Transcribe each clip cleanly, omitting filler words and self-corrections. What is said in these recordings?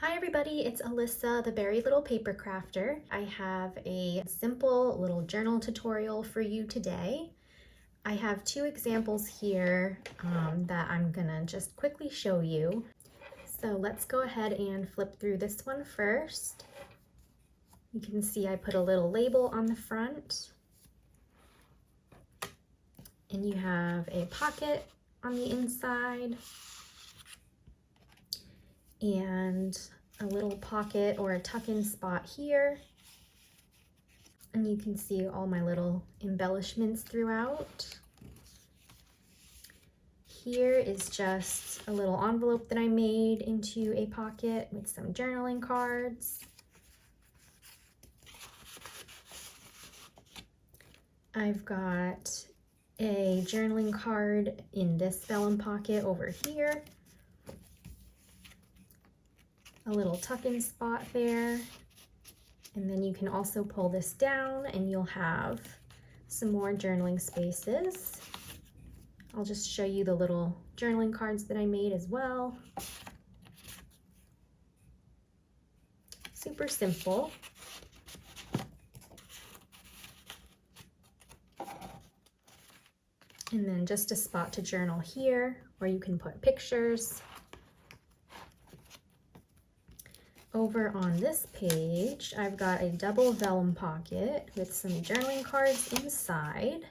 Hi everybody, it's Alyssa, the Very Little Papercrafter. I have a simple little journal tutorial for you today. I have two examples here that I'm gonna just quickly show you. So let's go ahead and flip through this one first. You can see I put a little label on the front. And you have a pocket on the inside. And a little pocket or a tuck-in spot here. And you can see all my little embellishments throughout. Here is just a little envelope that I made into a pocket with some journaling cards. I've got a journaling card in this vellum pocket over here. A little tuck-in spot there. And then you can also pull this down and you'll have some more journaling spaces. I'll just show you the little journaling cards that I made as well. Super simple. And then just a spot to journal here, where you can put pictures. Over on this page, I've got a double vellum pocket with some journaling cards inside.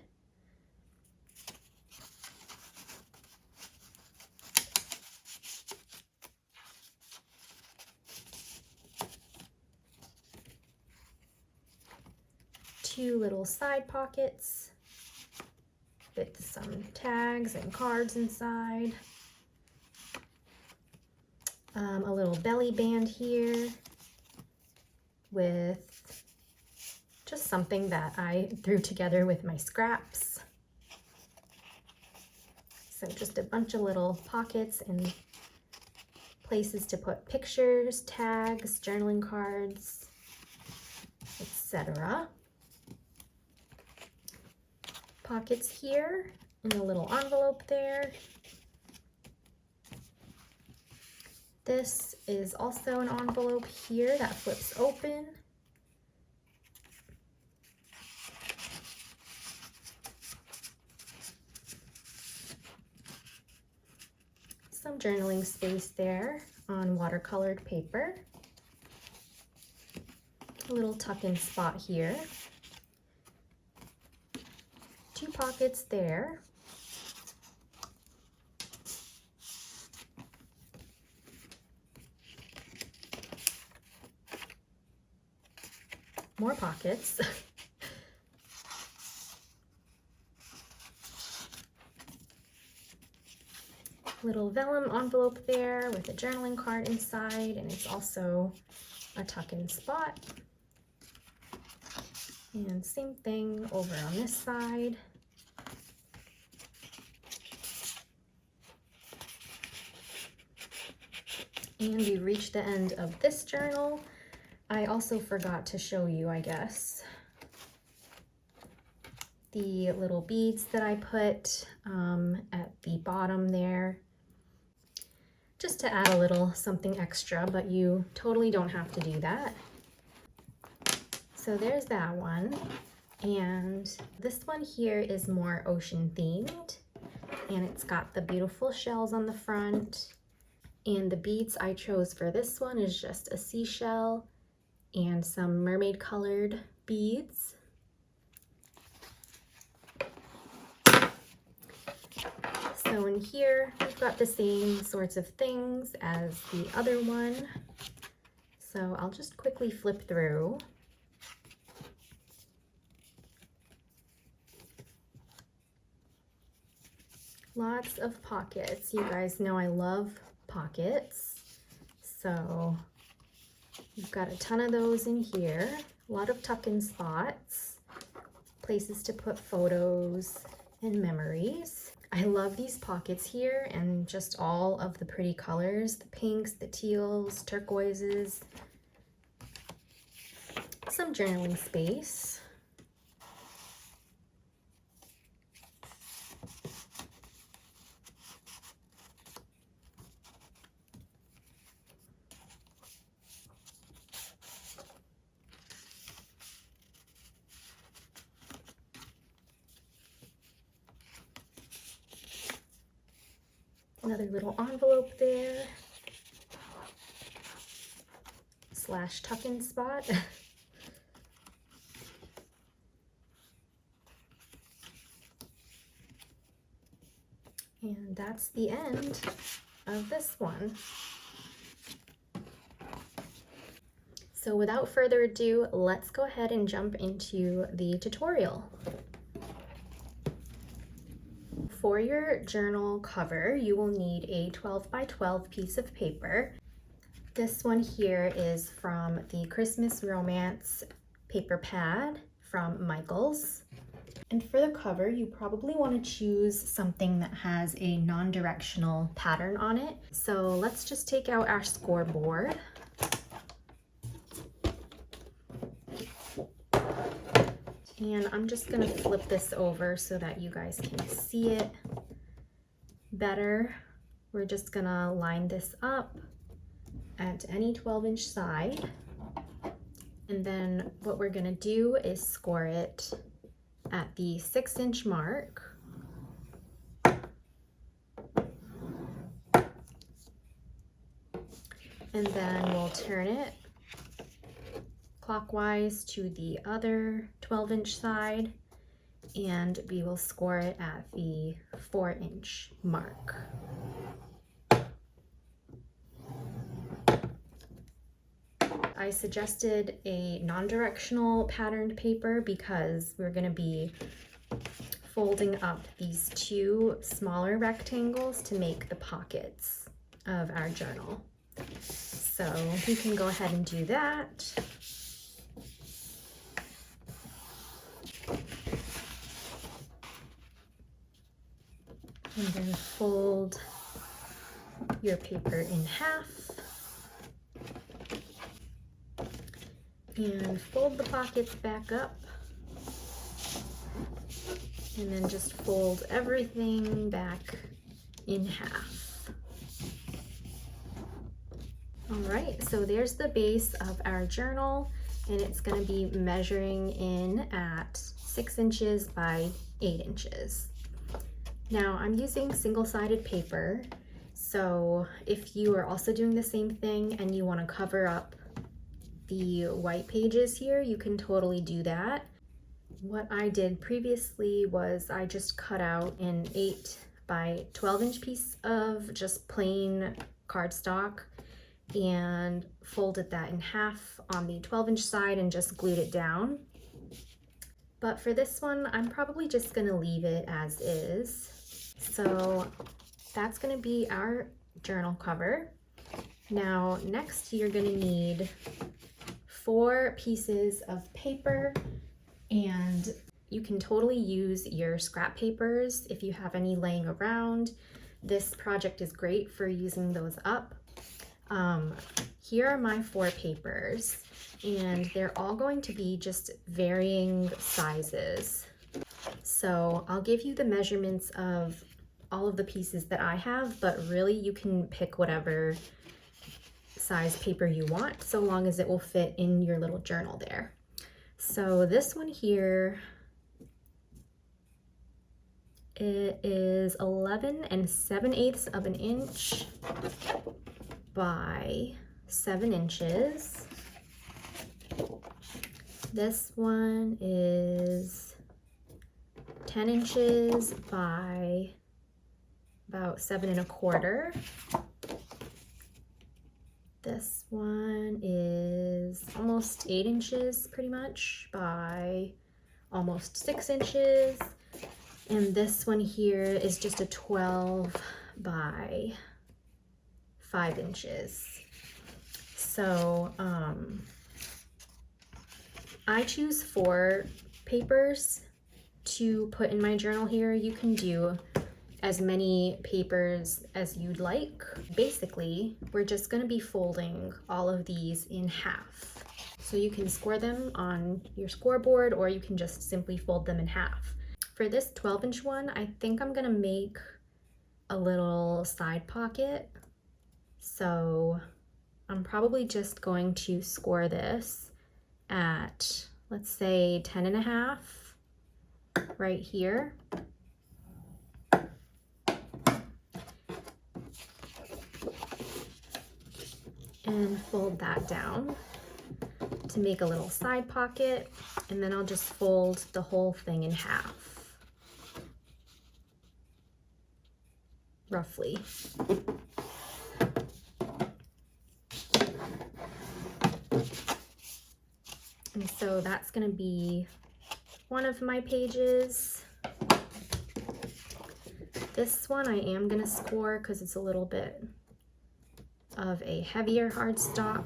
Two little side pockets with some tags and cards inside. A little belly band here with just something that I threw together with my scraps. So just a bunch of little pockets and places to put pictures, tags, journaling cards, etc. Pockets here and a little envelope there. This is also an envelope here that flips open. Some journaling space there on watercolored paper. A little tuck-in spot here. Two pockets there. More pockets. Little vellum envelope there with a journaling card inside, and it's also a tuck-in spot. And same thing over on this side. And we reached the end of this journal. I also forgot to show you, I guess, the little beads that I put at the bottom there, just to add a little something extra, but you totally don't have to do that. So there's that one. And this one here is more ocean themed, and it's got the beautiful shells on the front. And the beads I chose for this one is just a seashell and some mermaid colored beads. So in here, we've got the same sorts of things as the other one. So I'll just quickly flip through. Lots of pockets. You guys know I love pockets. So you've got a ton of those in here. A lot of tuck-in spots, places to put photos and memories. I love these pockets here and just all of the pretty colors, the pinks, the teals, turquoises. Some journaling space. Another little envelope there. Slash tuck-in spot. And that's the end of this one. So without further ado, let's go ahead and jump into the tutorial. For your journal cover, you will need a 12 by 12 piece of paper. This one here is from the Christmas Romance paper pad from Michaels. And for the cover, you probably want to choose something that has a non-directional pattern on it. So let's just take out our scoreboard. And I'm just going to flip this over so that you guys can see it better. We're just going to line this up at any 12-inch side. And then what we're going to do is score it at the 6-inch mark. And then we'll turn it clockwise to the other 12-inch side, and we will score it at the 4-inch mark. I suggested a non-directional patterned paper because we're going to be folding up these two smaller rectangles to make the pockets of our journal. So we can go ahead and do that. And then fold your paper in half. And fold the pockets back up. And then just fold everything back in half. All right, so there's the base of our journal, and it's going to be measuring in at 6 inches by 8 inches. Now I'm using single-sided paper, so if you are also doing the same thing and you want to cover up the white pages here, you can totally do that. What I did previously was I just cut out an 8 by 12-inch piece of just plain cardstock and folded that in half on the 12-inch side and just glued it down. But for this one, I'm probably just going to leave it as is. So that's going to be our journal cover. Now, next you're going to need 4 pieces of paper, and you can totally use your scrap papers if you have any laying around. This project is great for using those up. Here are my 4 papers, and they're all going to be just varying sizes. So I'll give you the measurements of all of the pieces that I have, but really you can pick whatever size paper you want, so long as it will fit in your little journal there. So this one here, it is 11 7/8 of an inch by 7 inches. This one is 10 inches by about 7 1/4. This one is almost 8 inches pretty much by almost 6 inches. And this one here is just a 12 by 5 inches. So I choose 4 papers to put in my journal here. You can do as many papers as you'd like. Basically, we're just going to be folding all of these in half. So you can score them on your scoreboard, or you can just simply fold them in half. For this 12-inch one, I think I'm going to make a little side pocket. So I'm probably just going to score this at, let's say, 10 1/2 right here. and fold that down to make a little side pocket, and then I'll just fold the whole thing in half, roughly. And so that's going to be one of my pages. This one I am going to score because it's a little bit of a heavier cardstock.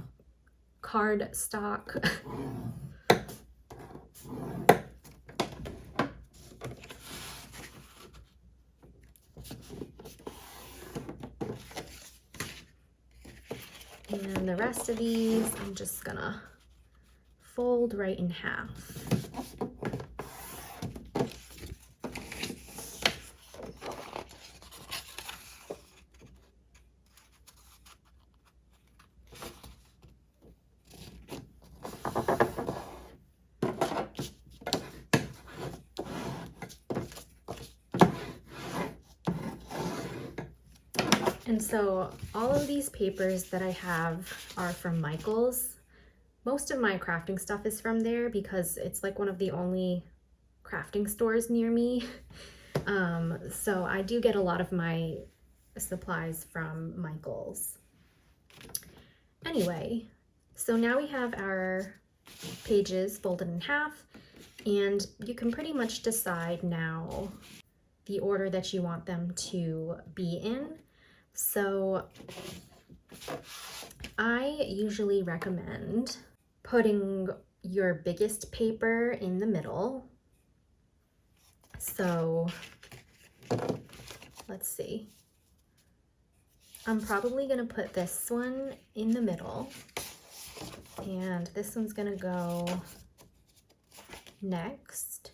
And the rest of these I'm just gonna fold right in half. And so all of these papers that I have are from Michael's. Most of my crafting stuff is from there because it's like one of the only crafting stores near me. So I do get a lot of my supplies from Michael's. Anyway, so now we have our pages folded in half, and you can pretty much decide now the order that you want them to be in. So I usually recommend putting your biggest paper in the middle. So let's see. I'm probably gonna put this one in the middle, and this one's gonna go next.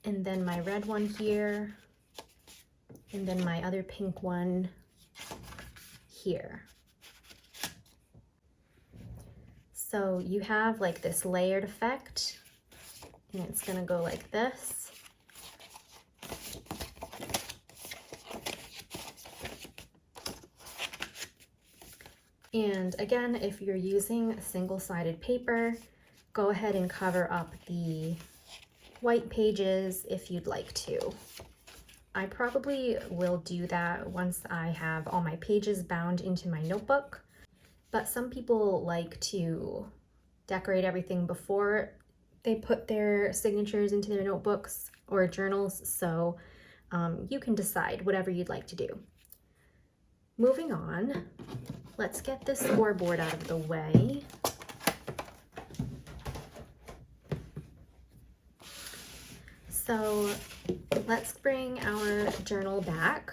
And then my red one here, and then my other pink one here. So you have like this layered effect, and it's gonna go like this. And again, if you're using single-sided paper, go ahead and cover up the white pages if you'd like to. I probably will do that once I have all my pages bound into my notebook, but some people like to decorate everything before they put their signatures into their notebooks or journals, so you can decide whatever you'd like to do. Moving on, let's get this scoreboard out of the way. So let's bring our journal back,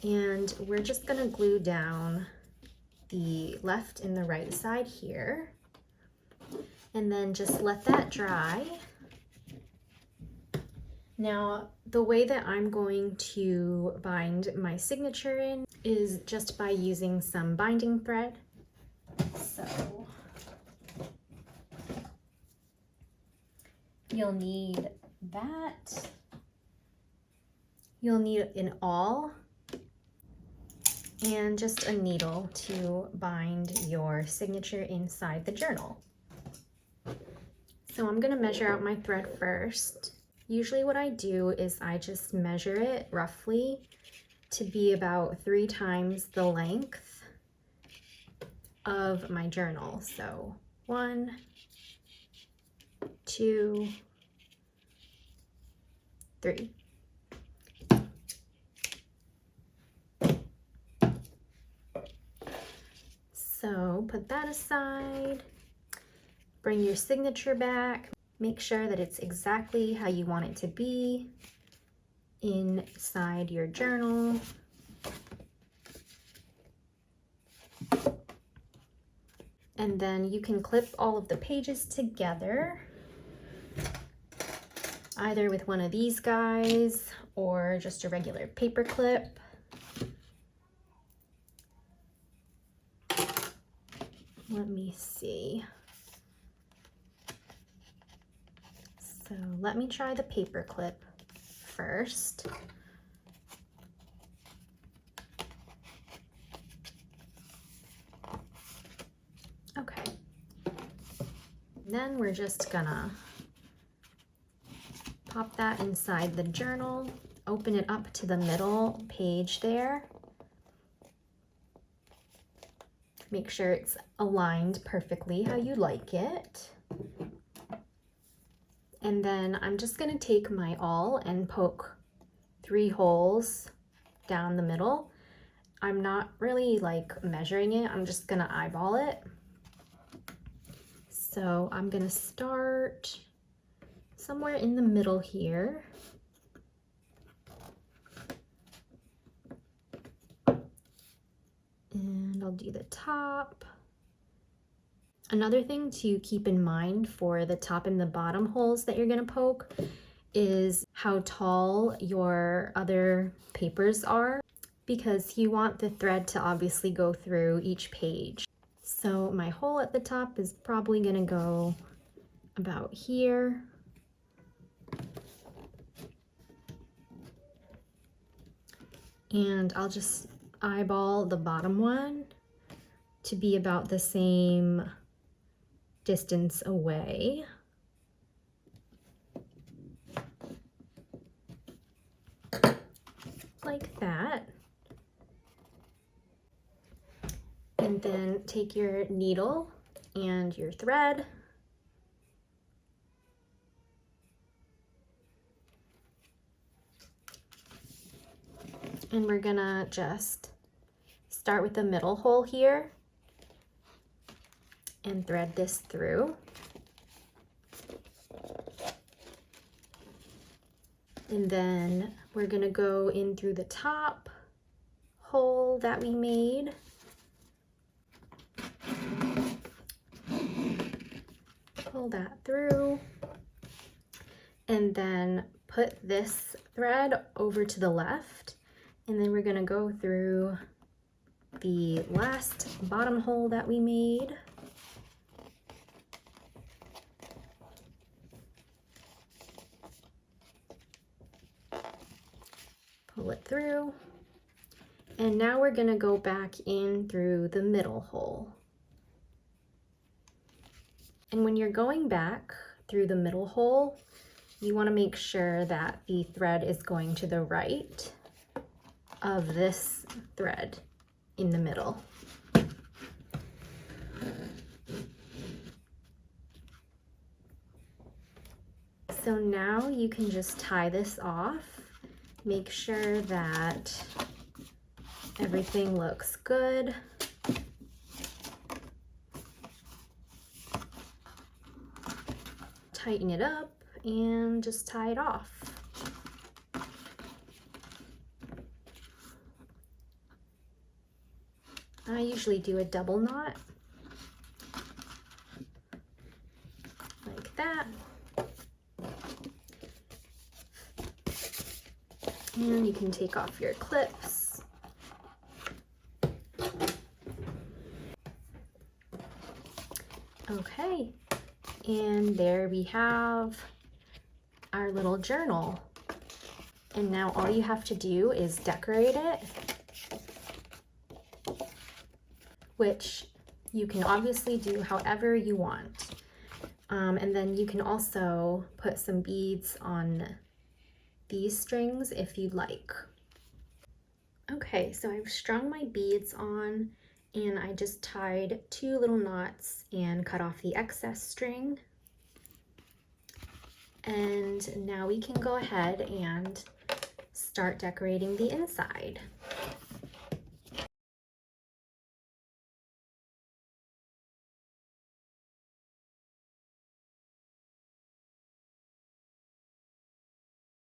and we're just gonna glue down the left and the right side here, and then just let that dry. Now, the way that I'm going to bind my signature in is just by using some binding thread. So you'll need that. You'll need an awl and just a needle to bind your signature inside the journal. So I'm gonna measure out my thread first. Usually what I do is I just measure it roughly to be about 3 times the length of my journal. So 1, 2, 3. So put that aside, bring your signature back, make sure that it's exactly how you want it to be inside your journal. And then you can clip all of the pages together, either with one of these guys or just a regular paper clip. Let me see. So let me try the paper clip first. then we're just gonna pop that inside the journal, open it up to the middle page there. Make sure it's aligned perfectly how you like it. And then I'm just gonna take my awl and poke 3 holes down the middle. I'm not really like measuring it, I'm just gonna eyeball it. So I'm gonna start somewhere in the middle here. And I'll do the top. Another thing to keep in mind for the top and the bottom holes that you're gonna poke is how tall your other papers are, because you want the thread to obviously go through each page. So my hole at the top is probably gonna go about here. And I'll just eyeball the bottom one to be about the same distance away. Like that. And then take your needle and your thread. And we're gonna just start with the middle hole here and thread this through. And then we're gonna go in through the top hole that we made. Pull that through. And then put this thread over to the left. And then we're gonna go through the last bottom hole that we made. Pull it through. And now we're gonna go back in through the middle hole. And when you're going back through the middle hole, you wanna make sure that the thread is going to the right of this thread in the middle. So now you can just tie this off. Make sure that everything looks good. Tighten it up and just tie it off. I usually do a double knot, like that. And you can take off your clips. Okay, and there we have our little journal. And now all you have to do is decorate it, which you can obviously do however you want. And then you can also put some beads on these strings if you'd like. Okay, so I've strung my beads on and I just tied 2 little knots and cut off the excess string. And now we can go ahead and start decorating the inside.